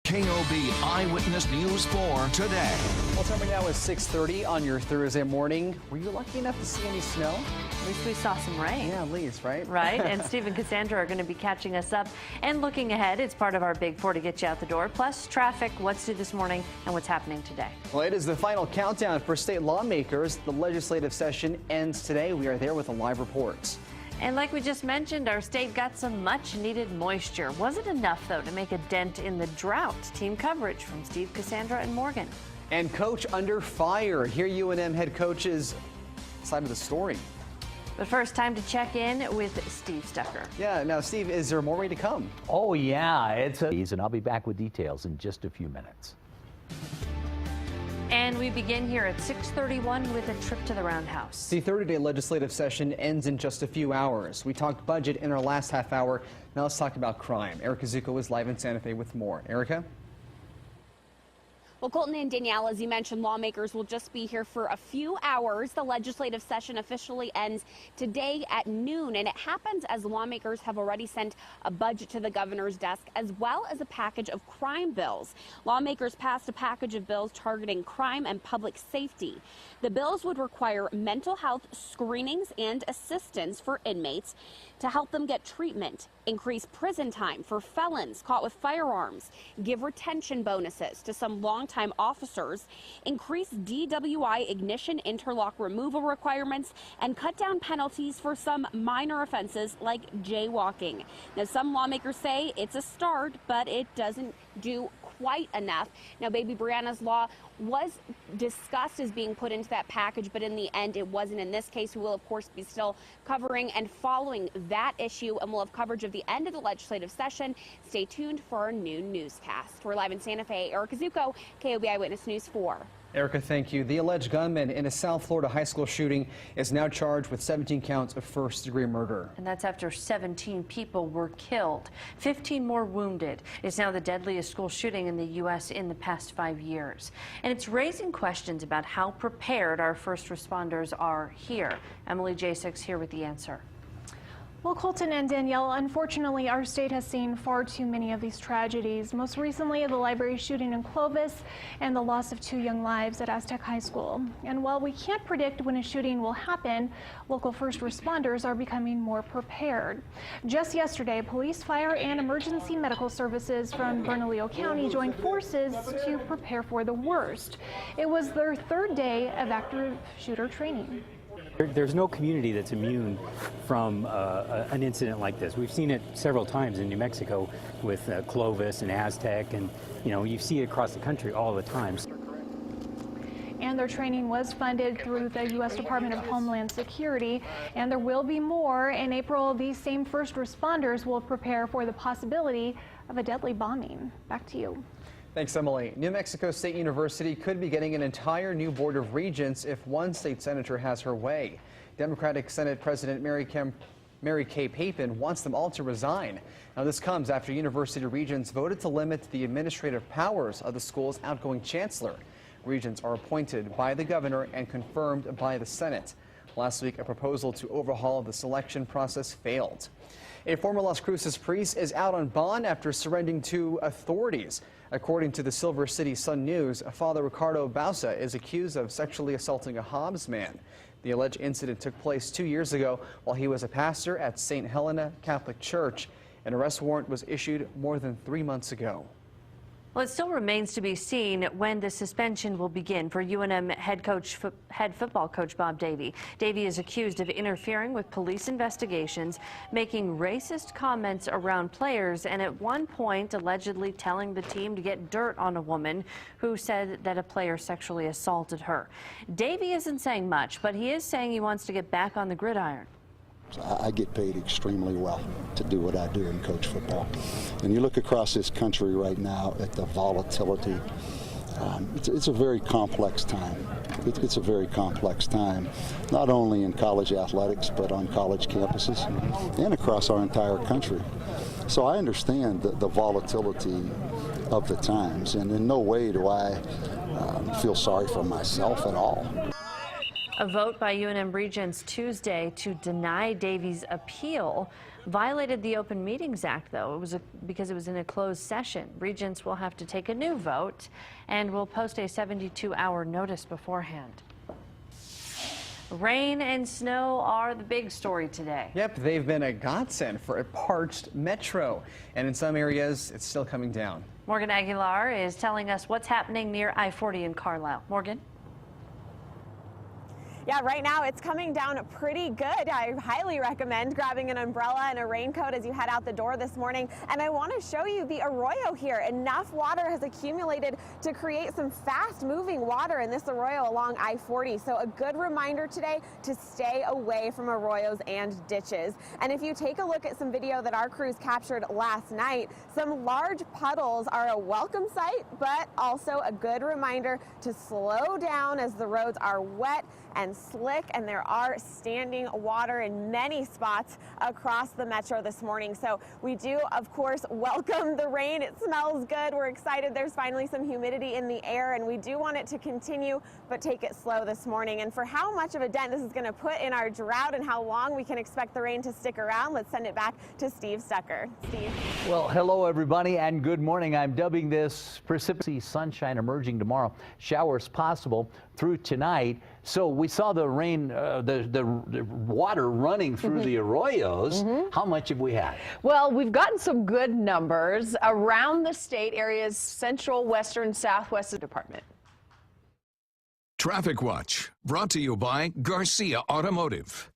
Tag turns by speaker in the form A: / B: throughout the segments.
A: KOB Eyewitness News 4 today.
B: Well, time right now is 6:30 on your Thursday morning. Were you lucky enough to see any snow?
C: At least we saw some rain.
B: Yeah, at least, right?
C: Right, and Steve and Cassandra are going to be catching us up and looking ahead. It's part of our Big Four to get you out the door, plus traffic, what's due this morning, and what's happening today.
B: Well, it is the final countdown for state lawmakers. The legislative session ends today. We are there with a live report.
C: And like we just mentioned, our state got some much-needed moisture. Wasn't enough, though, to make a dent in the drought. Team coverage from Steve, Cassandra, and Morgan.
B: And coach under fire. Hear UNM head coach's side of the story.
C: But first, time to check in with Steve Stucker.
B: Yeah, now, Steve, is there more rain to come?
D: Oh, yeah, and I'll be back with details in just a few minutes.
C: And we begin here at 6:31 with a trip to the Roundhouse.
B: The 30-day legislative session ends in just a few hours. We talked budget in our last half hour. Now let's talk about crime. Erica Zuko is live in Santa Fe with more. Erica?
E: Well, Colton and Danielle, as you mentioned, lawmakers will just be here for a few hours. The legislative session officially ends today at noon, and it happens as lawmakers have already sent a budget to the governor's desk, as well as a package of crime bills. Lawmakers passed a package of bills targeting crime and public safety. The bills would require mental health screenings and assistance for inmates to help them get treatment, increase prison time for felons caught with firearms, give retention bonuses to some longtime officers, increase DWI ignition interlock removal requirements, and cut down penalties for some minor offenses like jaywalking. Now, some lawmakers say it's a start, but it doesn't do quite enough. Now, Baby Brianna's law was discussed as being put into that package, but in the end it wasn't. In this case, we will, of course, be still covering and following that issue, and we'll have coverage of the end of the legislative session. Stay tuned for our noon newscast. We're live in Santa Fe. Erica Zuko, KOB Eyewitness News 4.
B: Erica, thank you. The alleged gunman in a South Florida high school shooting is now charged with 17 counts of first-degree murder.
C: And that's after 17 people were killed, 15 more wounded. It's now the deadliest school shooting in the U.S. in the past 5 years. And it's raising questions about how prepared our first responders are here. Emily Jasix here with the answer.
F: Well, Colton and Danielle, unfortunately, our state has seen far too many of these tragedies. Most recently, the library shooting in Clovis and the loss of 2 young lives at Aztec High School. And while we can't predict when a shooting will happen, local first responders are becoming more prepared. Just yesterday, police, fire, and emergency medical services from Bernalillo County joined forces to prepare for the worst. It was their 3rd day of active shooter training.
G: There's no community that's immune from an incident like this. We've seen it several times in New Mexico with Clovis and Aztec, and you see it across the country all the time.
F: And their training was funded through the U.S. Department of Homeland Security, and there will be more. In April, these same first responders will prepare for the possibility of a deadly bombing. Back to you.
B: Thanks, Emily. New Mexico State University could be getting an entire new board of regents if one state senator has her way. Democratic Senate President Mary Kay Papen wants them all to resign. Now, this comes after university regents voted to limit the administrative powers of the school's outgoing chancellor. Regents are appointed by the governor and confirmed by the Senate. Last week, a proposal to overhaul the selection process failed. A former Las Cruces priest is out on bond after surrendering to authorities. According to the Silver City Sun News, Father Ricardo Bausa is accused of sexually assaulting a Hobbs man. The alleged incident took place 2 years ago while he was a pastor at St. Helena Catholic Church. An arrest warrant was issued more than 3 months ago.
C: Well, it still remains to be seen when the suspension will begin for UNM head football coach Bob Davie. Davie is accused of interfering with police investigations, making racist comments around players, and at one point allegedly telling the team to get dirt on a woman who said that a player sexually assaulted her. Davie isn't saying much, but he is saying he wants to get back on the gridiron.
H: I get paid extremely well to do what I do and coach football. And you look across this country right now at the volatility. It's a very complex time. It's a very complex time, not only in college athletics, but on college campuses and across our entire country. So I understand the volatility of the times, and in no way do I feel sorry for myself at all.
C: A vote by UNM Regents Tuesday to deny Davie's appeal violated the Open Meetings Act, though. It was because it was in a closed session. Regents will have to take a new vote and will post a 72-hour notice beforehand. Rain and snow are the big story today.
B: Yep, they've been a godsend for a parched metro, and in some areas, it's still coming down.
C: Morgan Aguilar is telling us what's happening near I-40 in Carlisle. Morgan?
I: Yeah, right now it's coming down pretty good. I highly recommend grabbing an umbrella and a raincoat as you head out the door this morning. And I want to show you the arroyo here. Enough water has accumulated to create some fast moving water in this arroyo along I-40. So a good reminder today to stay away from arroyos and ditches. And if you take a look at some video that our crews captured last night, some large puddles are a welcome sight, but also a good reminder to slow down as the roads are wet and slick, and there are standing water in many spots across the metro this morning. So we do, of course, welcome the rain. It smells good. We're excited there's finally some humidity in the air, and we do want it to continue, but take it slow this morning. And for how much of a dent this is going to put in our drought and how long we can expect the rain to stick around, let's send it back to Steve Stucker. Steve.
D: Well, hello everybody and good morning. I'm dubbing this precipitous sunshine emerging tomorrow. Showers possible through tonight. So we saw the rain, the water running through the arroyos. How much have we had?
J: Well, we've gotten some good numbers around the state areas, central, western, southwest department.
A: Traffic Watch, brought to you by Garcia Automotive.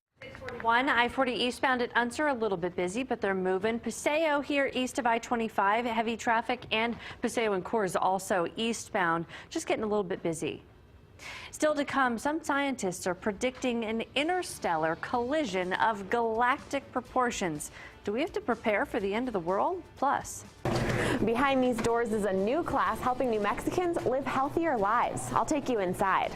C: I-40 eastbound at Unser a little bit busy, but they're moving. Paseo here east of I-25, heavy traffic, and Paseo and Coors also eastbound, just getting a little bit busy. Still to come, some scientists are predicting an interstellar collision of galactic proportions. Do we have to prepare for the end of the world? Plus,
I: Behind these doors is a new class helping New Mexicans live healthier lives. I'll take you inside.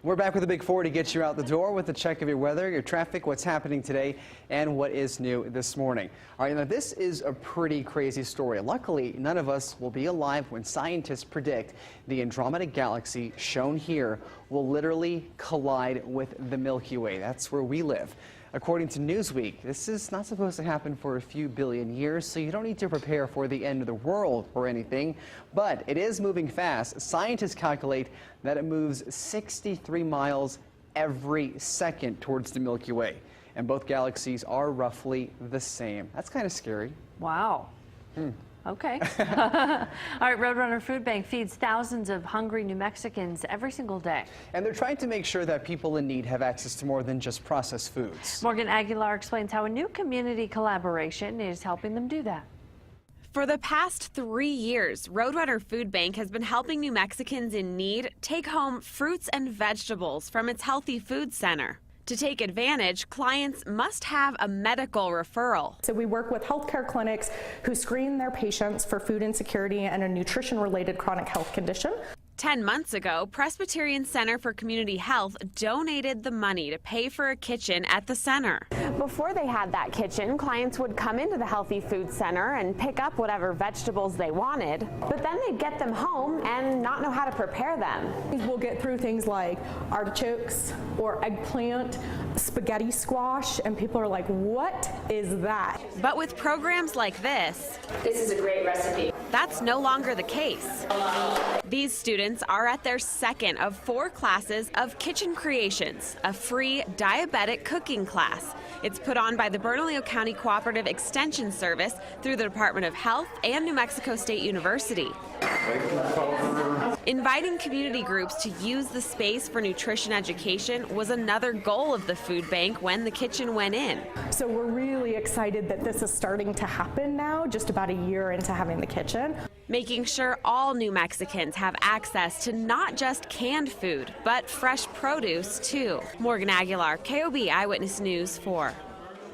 B: We're back with a Big 4 to get you out the door with a check of your weather, your traffic, what's happening today, and what is new this morning. All right, now this is a pretty crazy story. Luckily, none of us will be alive when scientists predict the Andromeda Galaxy, shown here, will literally collide with the Milky Way. That's where we live. According to Newsweek, this is not supposed to happen for a few billion years, so you don't need to prepare for the end of the world or anything. But it is moving fast. Scientists calculate that it moves 63 miles every second towards the Milky Way. And both galaxies are roughly the same. That's kind of scary.
C: wow. Okay. All right, Roadrunner Food Bank feeds thousands of hungry New Mexicans every single day.
B: And they're trying to make sure that people in need have access to more than just processed foods.
C: Morgan Aguilar explains how a new community collaboration is helping them do that.
E: For the past 3 years, Roadrunner Food Bank has been helping New Mexicans in need take home fruits and vegetables from its Healthy Food Center. To take advantage, clients must have a medical referral.
K: So we work with healthcare clinics who screen their patients for food insecurity and a nutrition-related chronic health condition.
E: 10 months ago, Presbyterian Center for Community Health donated the money to pay for a kitchen at the center.
I: Before they had that kitchen, clients would come into the Healthy Food Center and pick up whatever vegetables they wanted, but then they'd get them home and not know how to prepare them.
K: We'll get through things like artichokes or eggplant, spaghetti squash, and people are like, what is that?
E: But with programs like this
I: This is a great recipe.
E: that's no longer the case. These students are at their second of 4 classes of Kitchen Creations, a free diabetic cooking class. It's put on by the Bernalillo County Cooperative Extension Service through the Department of Health and New Mexico State University. Inviting community groups to use the space for nutrition education was another goal of the food bank when the kitchen went in.
K: So we're really excited that this is starting to happen now, just about a year into having the kitchen.
E: Making sure all New Mexicans have access to not just canned food, but fresh produce too. Morgan Aguilar, KOB Eyewitness News 4.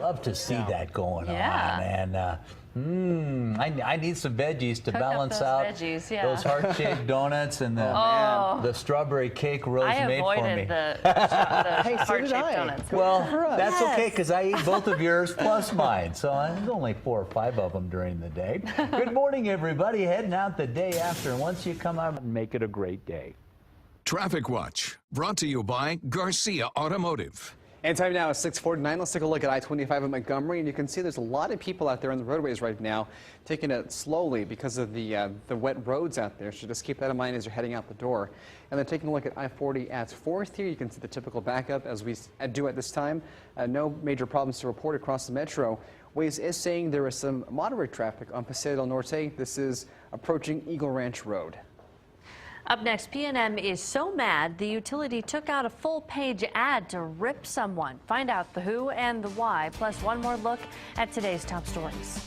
D: Love to see that going
C: Yeah.
D: on. And I need some veggies to
C: Cook up
D: balance
C: those
D: out
C: veggies, yeah.
D: those heart-shaped donuts and the strawberry cake Rose
C: I
D: made for me.
C: avoided the
B: Hey, so
C: heart-shaped
B: did I.
C: donuts.
D: Well, that's
B: Yes.
D: okay because I eat both of yours plus mine. So there's only 4 or 5 of them during the day. Good morning, everybody. Heading out the day after. And once you come out, make it a great day.
A: Traffic Watch, brought to you by Garcia Automotive.
B: And time now is 6:49. Let's take a look at I-25 at Montgomery, and you can see there's a lot of people out there on the roadways right now, taking it slowly because of the wet roads out there. So just keep that in mind as you're heading out the door. And then taking a look at I-40 at 4th here, you can see the typical backup as we do at this time. No major problems to report across the metro. Waze is saying there is some moderate traffic on Paseo del Norte. This is approaching Eagle Ranch Road.
C: Up next, PNM is so mad the utility took out a full-page ad to rip someone. Find out the who and the why, plus one more look at today's top stories.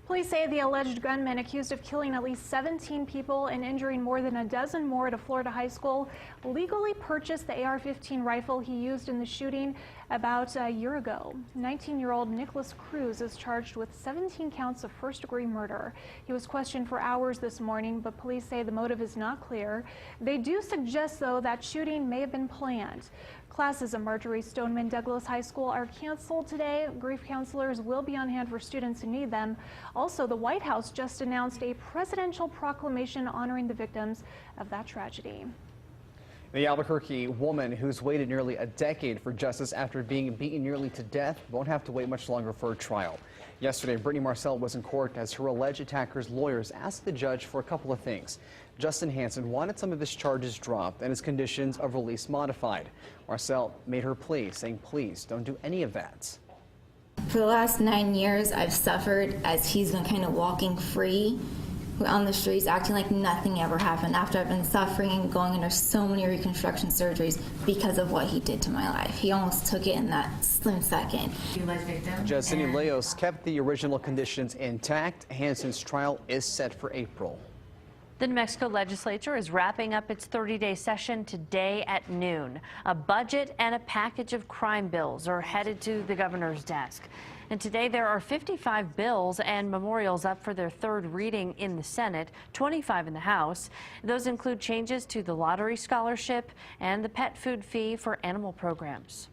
F: Police say the alleged gunman accused of killing at least 17 people and injuring more than a dozen more at a Florida high school legally purchased the AR-15 rifle he used in the shooting about a year ago. 19-year-old Nicholas Cruz is charged with 17 counts of first-degree murder. He was questioned for hours this morning, but police say the motive is not clear. They do suggest, though, that shooting may have been planned. Classes at Marjorie Stoneman Douglas High School are canceled today. Grief counselors will be on hand for students who need them. Also, the White House just announced a presidential proclamation honoring the victims of that tragedy.
B: The Albuquerque woman who's waited nearly a decade for justice after being beaten nearly to death won't have to wait much longer for a trial. Yesterday, Brittany Marcel was in court as her alleged attacker's lawyers asked the judge for a couple of things. Justin Hansen wanted some of his charges dropped and his conditions of release modified. Marcel made her plea, saying, please don't do any of that.
L: For the last 9 years, I've suffered as he's been kind of walking free on the streets, acting like nothing ever happened after I've been suffering and going under so many reconstruction surgeries because of what he did to my life. He almost took it in that slim second.
B: Judge Cindy Leos kept the original conditions intact. Hansen's trial is set for April.
C: The New Mexico legislature is wrapping up its 30-day session today at noon. A budget and a package of crime bills are headed to the governor's desk. And today there are 55 bills and memorials up for their third reading in the Senate, 25 in the House. Those include changes to the lottery scholarship and the pet food fee for animal programs.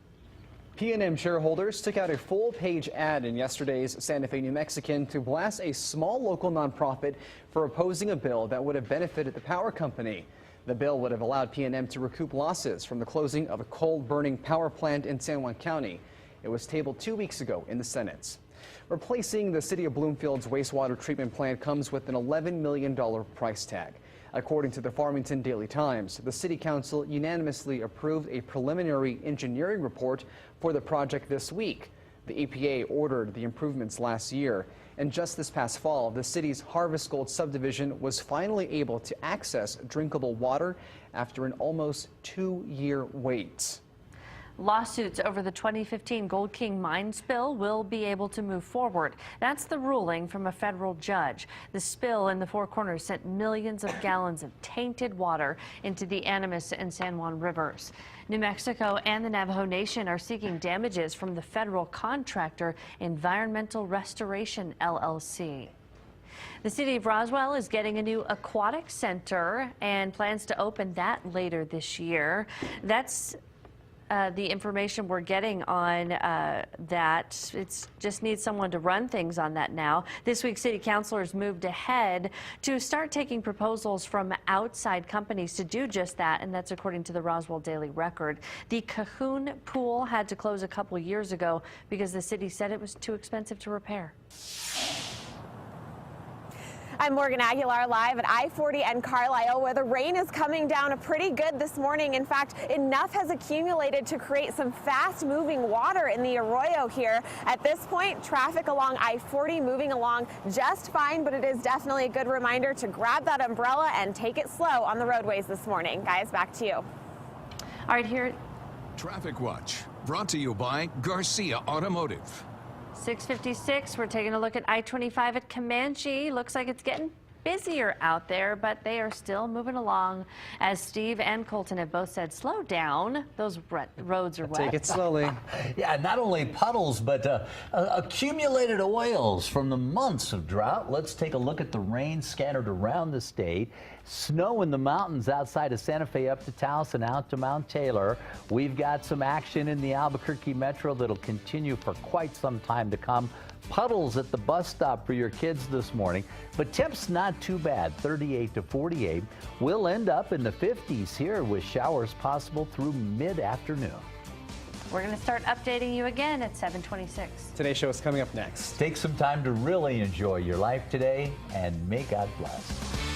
B: PNM shareholders took out a full-page ad in yesterday's Santa Fe New Mexican to blast a small local nonprofit for opposing a bill that would have benefited the power company. The bill would have allowed PNM to recoup losses from the closing of a coal-burning power plant in San Juan County. It was tabled 2 weeks ago in the Senate. Replacing the city of Bloomfield's wastewater treatment plant comes with an $11 million price tag. According to the Farmington Daily Times, the City Council unanimously approved a preliminary engineering report for the project this week. The EPA ordered the improvements last year, and just this past fall, the city's Harvest Gold subdivision was finally able to access drinkable water after an almost 2-year wait.
C: Lawsuits over the 2015 Gold King mine spill will be able to move forward. That's the ruling from a federal judge. The spill in the Four Corners sent millions of gallons of tainted water into the Animas and San Juan rivers. New Mexico and the Navajo Nation are seeking damages from the federal contractor Environmental Restoration, LLC. The city of Roswell is getting a new aquatic center and plans to open that later this year. That's the information we're getting on that. It just needs someone to run things on that now. This week, city councilors moved ahead to start taking proposals from outside companies to do just that, and that's according to the Roswell Daily Record. The Cahoon pool had to close a couple years ago because the city said it was too expensive to repair.
I: I'm Morgan Aguilar live at I-40 and Carlisle, where the rain is coming down pretty good this morning. In fact, enough has accumulated to create some fast-moving water in the arroyo here. At this point, traffic along I-40 moving along just fine, but it is definitely a good reminder to grab that umbrella and take it slow on the roadways this morning. Guys, back to you.
C: All right, here.
A: Traffic Watch, brought to you by Garcia Automotive.
C: 6:56, we're taking a look at I-25 at Comanche. Looks like it's getting busier out there, but they are still moving along. As Steve and Colton have both said, slow down. Those roads are wet.
B: Take it slowly.
D: Yeah, not only puddles, but accumulated oils from the months of drought. Let's take a look at the rain scattered around the state. Snow in the mountains outside of Santa Fe up to Taos and out to Mount Taylor. We've got some action in the Albuquerque metro that'll continue for quite some time to come. Puddles at the bus stop for your kids this morning, but temps not too bad, 38 to 48. We'll end up in the 50s here with showers possible through mid-afternoon.
C: We're going to start updating you again at 7:26.
B: Today's show is coming up next.
D: Take some time to really enjoy your life today, and may God bless.